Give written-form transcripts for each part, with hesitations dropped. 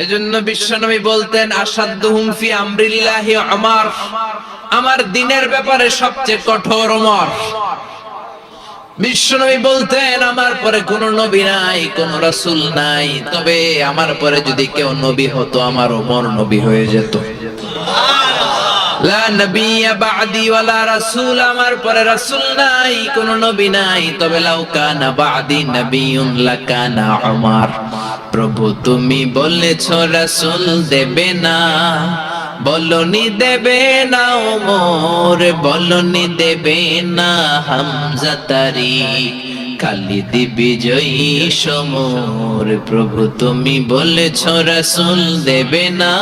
এজন্য বিশ্বনবী বলতেন আসাদুহুম ফি আমরিল্লাহি উমর, আমার দ্বীনের ব্যাপারে সবচেয়ে কঠোর ওমর। বিশ্বনবী বলতেন আমার পরে কোন নবী নাই, কোন রাসূল নাই, তবে আমার পরে যদি কেউ নবী হতো আমার ওমর নবী হয়ে যেত। লা নবিয়্যা বা'দি ওয়ালা রাসূল, আমার পরে রাসূল নাই, কোন নবী নাই, তবে লাউ কানা বা'দি নবিয়্যুন লাকানা উমর। প্রভু তুমি বলেছো রাসূল দেবে না, বলনি দেবে না ওমর, বলনি দেবে না হামজা তারিক, খালিদ বিজয়ী সমর। প্রভু তুমি বলেছো রাসূল দেবে না,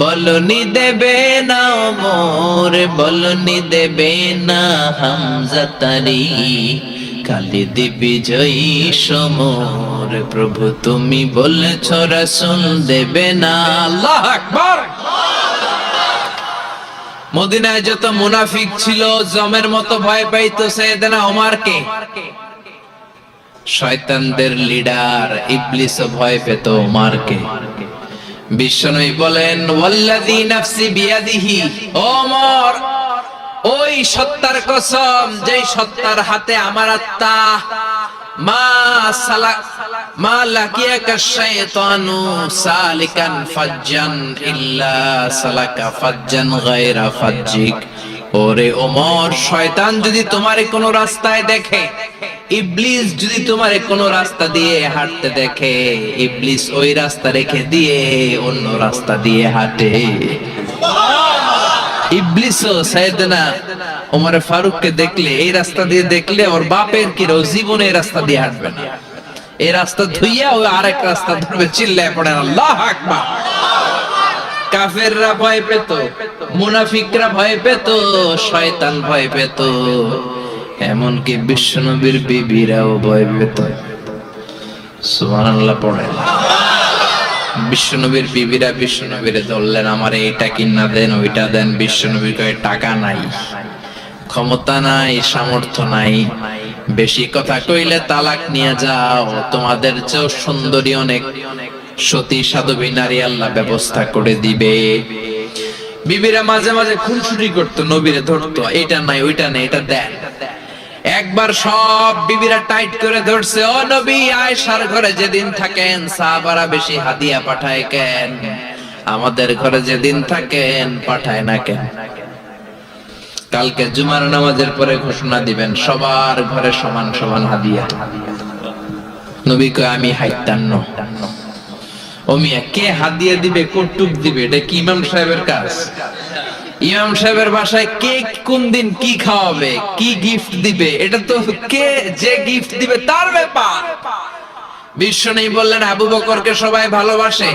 বলনি দেবে না ওমর, বলনি দেবে না হামজা তারিক, খালিদ বিজয়ী সমর। প্রভু তুমি বলেছো রাসূল দেবে না। আল্লাহু আকবার। মদিনায় যত মুনাফিক ছিল জমের মতো ভয় পাইতো সাইয়েদনা ওমরকে। শয়তানদের লিডার ইবলিসও ভয় পেত ওমরকে। বিশ্বনবী বলেন ওয়াল্লাযী নাফসি বিয়াদিহি, ওমর ওই সত্তার কসম যেই সত্তার হাতে আমার আত্মা, মা লাকিয়াকা শাইতানু সালিকান ফাজ্জান ইল্লা সালাকা ফাজ্জান গায়রা ফাজ্জিক। ওরে ওমর, শয়তান যদি তোমারে কোন রাস্তায় দেখে, ইবলিস যদি তোমারে কোন রাস্তা দিয়ে হাঁটতে দেখে, ইবলিস ওই রাস্তা রেখে দিয়ে অন্য রাস্তা দিয়ে হাঁটে। ইবলিসও সাইয়েদনা ওমর ফারুককে দেখলে, এই রাস্তা দিয়ে দেখলে ওর বাপের কি ও জীবনে এই রাস্তা দিয়ে হাঁটবে না, এই রাস্তা ধুইয়া ওই আরেক রাস্তা ধরবে। চিল্লায় পড়েন আল্লাহু আকবার। কাফেররা ভয় পেত, মুনাফিকরা ভয় পেত, শয়তান ভয় পেত, এমনকি বিশ্বনবীর বিবিরাও ভয় পেত। সুবহানাল্লাহ পড়েন। বিশ্বনবীর বিবিরা বিশ্বনবীরে ধরলেন, আমার এইটা কিনা দেন, ওইটা দেন। বিশ্বনবী কয় টাকা নাই, ক্ষমতা নাই, সামর্থ্য নাই, বেশি কথা কইলে তালাক নিয়ে যাও, তোমাদের চেয়েও সুন্দরী অনেক সতী সাধবী নারী আল্লাহ ব্যবস্থা করে দিবে। বিবিরা মাঝে মাঝে খুনসুটি করতো, নবীরে ধরতো, এইটা নাই ওইটা নাই, এটা দেন। একবার সব বিবিরা টাইট করে ধরছে, ও নবী আয়েশার ঘরে যেদিন থাকেন সাহাবারা বেশি হাদিয়া পাঠায় কেন, আমাদের ঘরে যেদিন থাকেন পাঠায় না কেন? কালকে জুমার নামাজের পরে ঘোষণা দিবেন সবার ঘরে সমান সমান হাদিয়া। নবী কয় আমি হাইতান্ন। ও মিয়া, কে হাদিয়া দিবে, কটুক দিবে, এটা কি ইমাম সাহেবের কাজ? ইমাম সাহেবের বাসায় কে কোন দিন কি খাওয়াবে, কি গিফট দিবে, এটা তো কে যে গিফট দিবে তার ব্যাপার। বিশ্বনবী বললেন আবু বকরকে সবাই ভালোবাসে,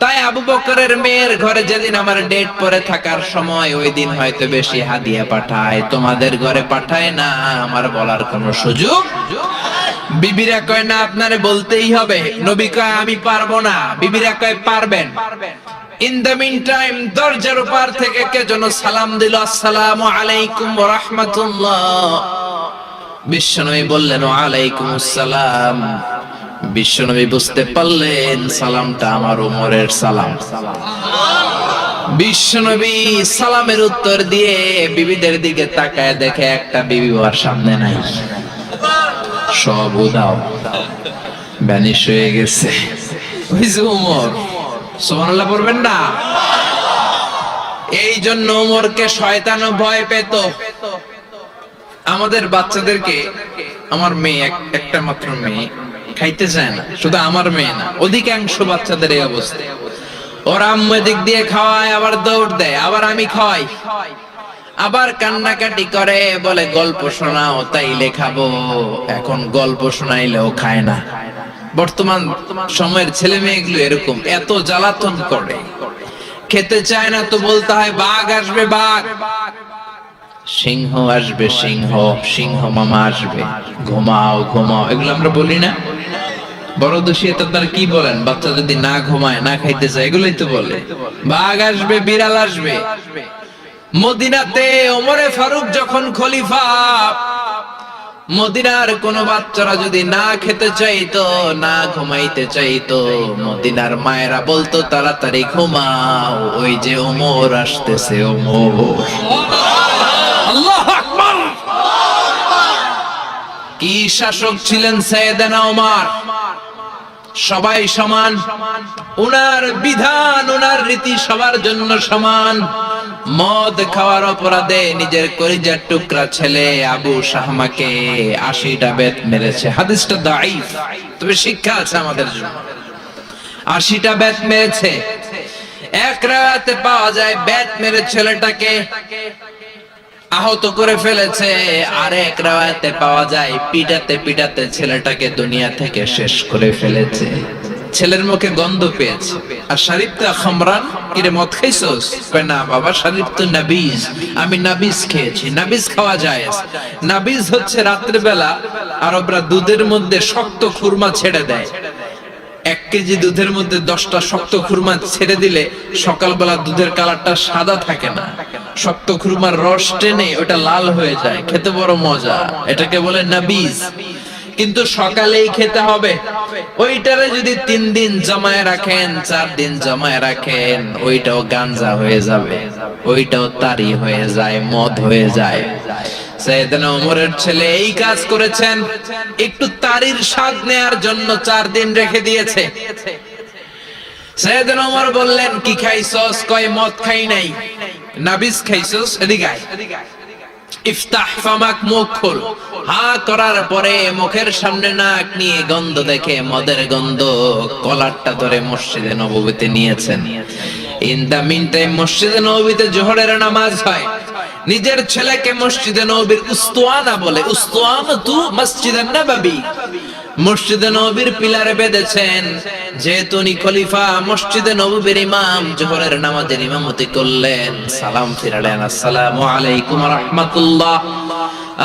তাই আবু বকরের মেয়ের ঘরে যেদিন আমার ডেট পরে থাকার সময় ওই দিন হয়তো বেশি হাদিয়া পাঠায়, তোমাদের ঘরে পাঠায় না, আমার বলার কোনো সুযোগ। বিবিরা কয় না আপনারে বলতেই হবে। নবী কয় আমি পারবো না। বিবিরা কয় পারবেন। ইন দ্য মিন টাইম দরজার উপর থেকে কে যেন সালাম দিল, আসসালামু আলাইকুম ওয়া রাহমাতুল্লাহ। বিশ্বনবী বললেন ওয়া আলাইকুমুস সালাম। বিশ্বনবী বুঝতে পারলেন সালামটা আমার ওমরের সালাম। বিশ্বনবী সালামের উত্তর দিয়ে বিবিদের দিকে তাকায় দেখে একটা বিবি ওর সামনে নাই, সব উধাও, ভ্যানিশ হয়ে গেছে। ওই যে ওমর। সুবহানাল্লাহ পড়বেন না? এই জন্য ওমরকে শয়তানও ভয় পেত। আমাদের বাচ্চাদেরকে, আমার মেয়ে একটা মাত্র মেয়ে, খাইতে চায় না। শুধু আমার মেয়ে না, অধিকাংশ বাচ্চাদের এই অবস্থা। ওরা আম্মু দিক দিয়ে খাওয়ায়, আবার দৌড় দেয়, আবার আমি খাওয়াই, আবার কান্নাকাটি করে, বলে গল্প শোনাও, তাইলে খাবো। এখন গল্প শোনাইলেও খায় না। বর্তমান সময়ের ছেলে মেয়েগুলো এরকম, এত জ্বালাতন করে, খেতে চায় না তো বলতে হয় বাঘ আসবে, বাঘ, সিংহ আসবে, সিংহ, সিংহ মামা আসবে, ঘুমাও ঘুমাও, এগুলো আমরা বলি না? বড় দোষী তো তার কি বলেন, বাচ্চা যদি না ঘুমায়, না খাইতে চায়, এগুলোই তো বলে। বাঘ আসবে, বিড়াল আসবে। মদিনাতে ওমরে ফারুক যখন খলিফা, মদিনার কোন বাচ্চারা যদি না খেতে চাইতো, না ঘুমাইতে চাইতো, মদিনার মায়েরা বলতো তাড়াতাড়ি ঘুমাও, ওই যে ওমর আসতেছে, ওমর। আল্লাহু আকবার। কি শাসক ছিলেন সাইয়েদনা ওমর। সবাই সমান, উনার বিধান, উনার রীতি সবার জন্য সমান। মদ খাওয়ার অপরাধে নিজের কলিজার টুকরা ছেলে আবু শাহমাকে 80টা বেত মেরেছে। হাদিসটা দাঈফ, তবে শিক্ষা আছে আমাদের জন্য। 80টা বেত মেরেছে। এক রাতে পাওয়া যায় বেত মেরে ছেলেটাকে আহত করে ফেলেছে, আর এক রাতে পাওয়া যায় পিটাতে পিটাতে ছেলেটাকে দুনিয়া থেকে শেষ করে ফেলেছে। ছেলের মুখে গন্ধ পেয়েছে। আর শরীফ তো খামরান, কিরে মদ খাইছস? কয় না বাবা, শরীফ তো নাবিজ, আমি নাবিজ খেয়েছি। নাবিজ খাওয়া যায়। নাবিজ হচ্ছে রাতের বেলা আরবরা দুধের মধ্যে শক্ত খুরমা ছেড়ে দেয়। 1 কেজি দুধের মধ্যে 10টা শক্ত খুরমা ছেড়ে দিলে সকালবেলা দুধের কালারটা সাদা থাকে না, শক্ত খুরমার রস টেনে ওটা লাল হয়ে যায়, খেতে বড় মজা। এটাকে বলে নাবিজ। কিন্তু সকালেই খেতে হবে। ওইটারে যদি 3 দিন জমায়ে রাখেন, 4 দিন জমায়ে রাখেন, ওইটাও গাঞ্জা হয়ে যাবে, ওইটাও তারি হয়ে যায়, মদ হয়ে যায়। সাইয়েদনা ওমরের ছেলে এই কাজ করেছেন। একটু তারির স্বাদ নেয়ার জন্য 4 দিন রেখে দিয়েছে। সাইয়েদনা ওমর বললেন, কি খাইছস? কয় মদ খাই নাই। নাবিজ খাইছস? এদিকে আয়। ইফতাহ ফামাক, মুখ খোল। হা করার পরে মুখের সামনে নাক নিয়ে গন্ধ দেখে মদের গন্ধ, কলারটা ধরে মসজিদে নববীতে নিয়েছেন। ইন দা মিন টাইম মসজিদে নববীতে জোহরের নামাজ হয়। নিজের ছেলেকে মসজিদে নববীর উস্তুয়ানা বলে, উস্তুয়ানাতু মসজিদে নববী, মসজিদে নববীর পিলারে বেঁধেছেন। যেহেতু উনি খলিফা, মসজিদে নববীর ইমাম, জোহরের নামাজের ইমামতি করলেন। সালাম ফিরালেন, আসসালামু আলাইকুম ওয়া রাহমাতুল্লাহ,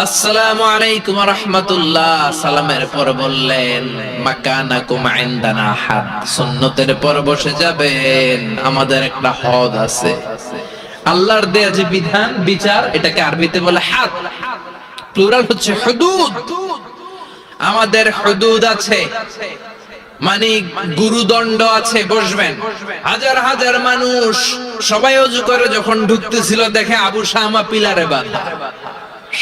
আসসালামু আলাইকুম ওয়া রাহমাতুল্লাহ। সালামের পর বললেন, মাকানাকুম ইনদানা হাদ, সুন্নতের পর বসে যাবেন, আমাদের একটা হদ আছে। আল্লাহর দেয়া যে বিধান, বিচার, এটাকে আরবিতে বলে হাদ, প্লুরাল হচ্ছে হুদুদ। আমাদের হুদুদ আছে, মানে গুরুদণ্ড আছে, বসবেন। হাজার হাজার মানুষ সবাই ওযু করে যখন ঢুকতেছিল, দেখে আবু শামা পিলারে বাঁধা।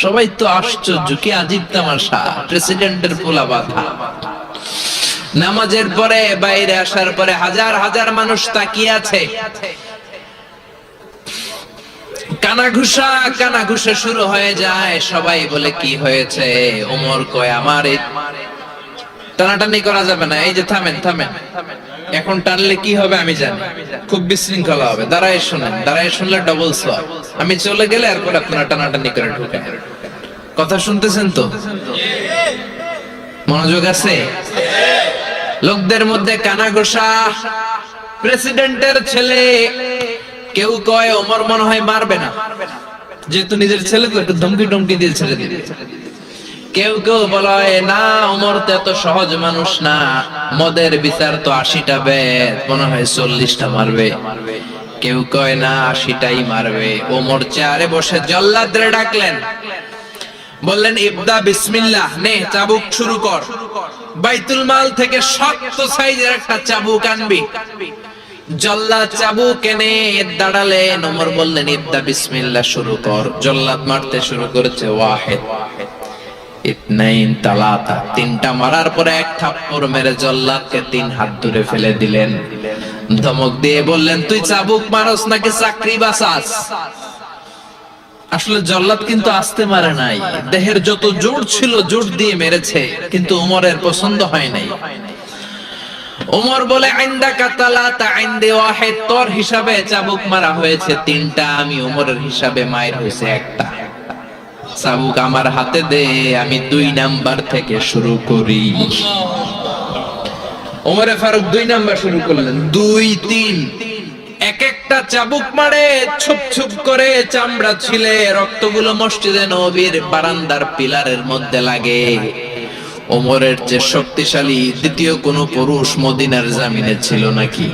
সবাই তো আশ্চর্য, কি আজীব তামাশা, প্রেসিডেন্টের পোলা বাঁধা। নামাজের পরে বাইরে আসার পরে হাজার হাজার মানুষ তাকিয়ে আছে। কানাঘুষা শুরু হয়ে যায়। সবাই বলে, কি হয়েছে? ওমর কয়, আমার টানাটানি করা যাবে না। এই যে থামেন থামেন, এখন টানলে কি হবে আমি জানি, খুব বিশৃঙ্খলা হবে। দাঁড়ায় শুনেন, দাঁড়ায় শুনলে ডবল সওয়াব। আমি চলে গেলে এরপর আপনারা টানাটানি করে ঢুকেন। কথা শুনতেছেন তো? মনোযোগ আছে? লোকদের মধ্যে কানাঘুষা। প্রেসিডেন্টের ছেলে, কেউ কয় ওমর মনে হয় মারবে না, যেহেতু নিজের ছেলে তো একটু ধমকি টমকি দিয়ে ছেড়ে দিবে। কেউ কেউ বলে, না ওমর তো এত সহজ মানুষ না, মদের বিচার তো 80টা বেত, মনে হয় 40টা মারবে। কেউ কয় না, 80টাই মারবে। ওমর চেয়ারে বসে জল্লাদরে ডাকলেন, বললেন, ইবদা বিসমিল্লাহ, নে চাবুক শুরু কর। বাইতুল মাল থেকে শক্ত সাইজের একটা চাবুক আনবি। জল্লাদ চাবুক এনে দাঁড়ালেন। ওমর বললেন, ইবদা বিসমিল্লাহ, শুরু কর। জল্লাদ মারতে শুরু করেছে। ওয়াহিদ, ইতনাইন, তালাতা, 3টা মারার পরে এক থাপ্পড় মেরে জল্লাদকে 3 হাত দূরে ফেলে দিলেন। ধমক দিয়ে বললেন, তুই চাবুক মারস নাকি চাকরি বাঁচাস? আসলে জল্লাদ কিন্তু আস্তে মারে নাই, দেহের যত জোর ছিল জোর দিয়ে মেরেছে, কিন্তু ওমরের পছন্দ হয় নাই। ওমর বলে, ইনদাকা তালাতা ইনদি ওয়াহিদ, তোর হিসাবে চাবুক মারা হয়েছে 3টা, আমি ওমরের হিসাবে মায়ের হয়েছে 1টা। চাবুক আমার হাতে দে, আমি 2 নাম্বার থেকে শুরু করি। ওমরে ফারুক 2 নাম্বার শুরু করলেন। 2, 3, এক একটা চাবুক মারে, ছুপ ছুপ করে চামড়া ছিলে, রক্তগুলো মসজিদে নববীর বারান্দার পিলারের মধ্যে লাগে। ওমরের যে শক্তিশালী দ্বিতীয় কোন পুরুষ মদিনার জমিনে ছিল নাকি?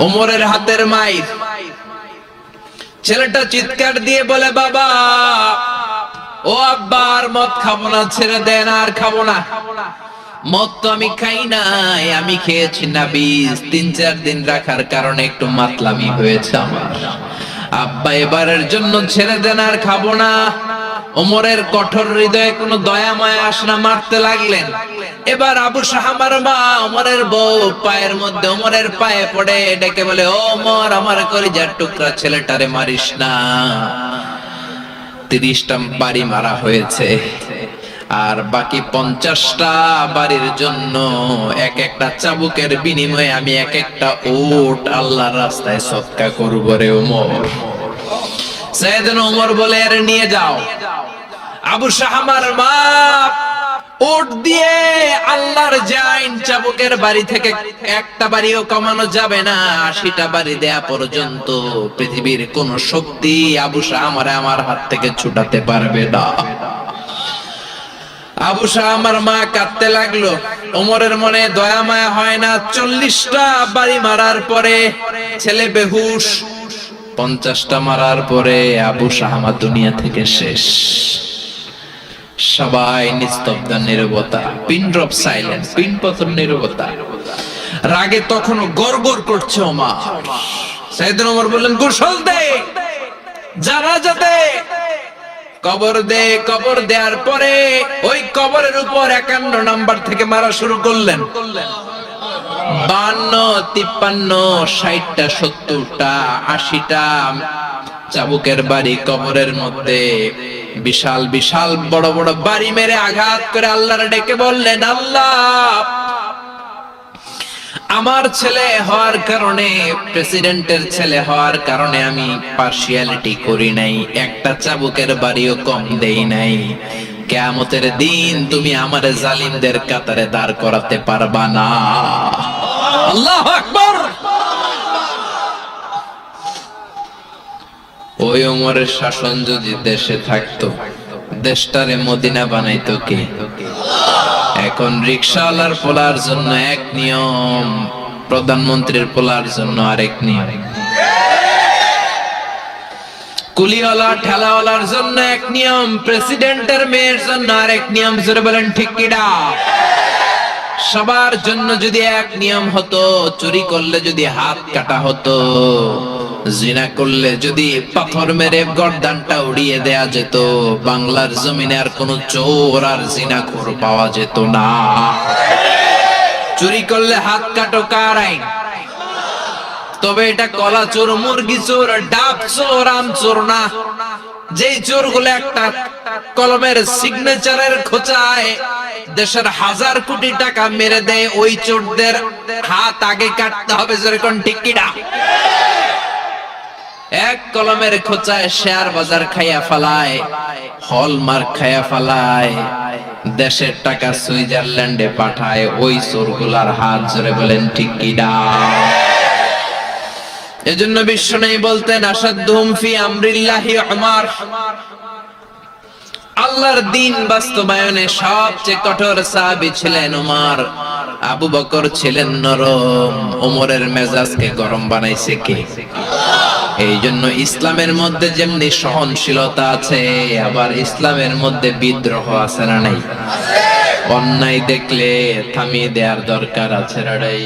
ওমরের হাতের মাইর। ছেলেটা চিৎকার দিয়ে বলে, বাবা, ও আব্বা আর মদ খাবো না, ছেড়ে দেন, আর খাবো না। মদ তো আমি খাই নাই, আমি খেয়েছি না বীজ, 3-4 দিন রাখার কারণে একটু মাতলামি হয়েছে আমার। আব্বা এবারের জন্য ছেড়ে দেন, আর খাবো না। ওমরের কঠোর হৃদয়ে কোনো দয়া মায়া আসে না, মারতে লাগলেন। এবার আবু শাহামার মা ওমরের বউ পায়ের মধ্যে ওমরের পায়ে পড়ে ডেকে বলে, ও ওমর, আমার কলিজার টুকরা ছেলেটারে মারিস না। 30টা বাড়ি মারা হয়েছে, আর বাকি 50টা বাড়ির জন্য এক একটা চাবুকের বিনিময়ে আমি এক একটা উট আল্লাহর রাস্তায় সদকা করব রে ওমর। সাইয়েদনা ওমর বলে, এর নিয়ে যাও। আবু শাহামার মা উট দিয়ে আল্লাহর জাইন চাবুকের বাড়ি থেকে একটা বাড়িও কমানো যাবে না, 80টা বাড়ি দেয়া পর্যন্ত পৃথিবীর কোন শক্তি আবু শাহামারে আমার হাত থেকে ছুটাতে পারবে না। আবু শাহামার মা কাঁদতে লাগলো। ওমরের মনে দয়া মায়া হয় না। 40টা বাড়ি মারার পরে ছেলে বেহুশ, 50টা মারার পরে আবু শাহামা দুনিয়া থেকে শেষ। সবাই নিস্তব্ধ, নীরবতা, পিন ড্রপ সাইলেন্স, পিন পতন নীরবতা। রাগে তখনও গড়গড় করছে ওমর। সাইয়েদনা ওমর বললেন, গোসল দে, জানাজা দে, কবর দে। কবর দেওয়ার পরে ওই কবরের উপর 51 নাম্বার থেকে মারা শুরু করলেন। 52, 53, 60টা, 70টা, 80টা চাবুকের বাড়ি কবরের মধ্যে বিশাল বিশাল বড় বড় বাড়ি মেরে আঘাত করে আল্লাহর ডেকে বললেন, আল্লাহ, আমার ছেলে হওয়ার কারণে, প্রেসিডেন্টের ছেলে হওয়ার কারণে আমি পার্সিয়ালিটি করি নাই, একটা চাবুকের বাড়িও কম দেই নাই। কিয়ামতের দিন তুমি আমার জালিমদের কাতারে দাঁড় করাতে পারবা না। আল্লাহু আকবার। ওই ওমরের শাসন যদি দেশে থাকতো, দেশটারে মদিনা বানাইতো কে? এখন রিকশাওয়ালার পোলার জন্য এক নিয়ম, প্রধানমন্ত্রীর পোলার জন্য আরেক নিয়ম, কুলিওয়ালা ঠেলাওয়ালার জন্য এক নিয়ম, প্রেসিডেন্টের মেয়ের জন্য আরেক নিয়ম। জোরে বলেন ঠিক কিনা? সবার জন্য যদি এক নিয়ম হতো, চুরি করলে যদি হাত কাটা হতো, জিনা করলে যদি পাথর মেরে গর্দানটা উড়িয়ে দেয়া যেত, বাংলার জমিনে আর কোন চোর আর জিনাখোর পাওয়া যেত না। চুরি করলে হাত কাটো কার আইন? তবে এটা কলা চোর, মুরগি চোর, ডাব চোর, আম চোর না। যেই চোর গুলো একটা কলমের সিগনেচারের খোঁচায় দেশের 1000 কোটি টাকা মেরে দেয়, ওই চোরদের হাত আগে কাটতে হবে। যেরকম ঠিক কিনা? এক কলমের খোঁচায় শেয়ার বাজার খাইয়া ফেলায়, হলমার্ক খাইয়া ফেলায়, দেশের টাকা সুইজারল্যান্ডে পাঠায়, ওই চোরগুলার হাত। জোরে বলেন ঠিক কিনা? এজন্য বিশ্ব নেই বলতেন, আসাদুহুম ফি আমরিল্লাহি উমর। আল্লাহর দ্বীন বাস্তবায়নে সবচেয়ে কঠোর সাহাবী ছিলেন উমর। আবু বকর ছিলেন নরম, ওমরের মেজাজকে গরম বানাইছে কে? এই জন্য ইসলামের মধ্যে যেমনি সহনশীলতা আছে, আবার ইসলামের মধ্যে বিদ্রোহ আছে না নাই? অন্যায় দেখলে থামিয়ে দেওয়ার দরকার আছে না নাই?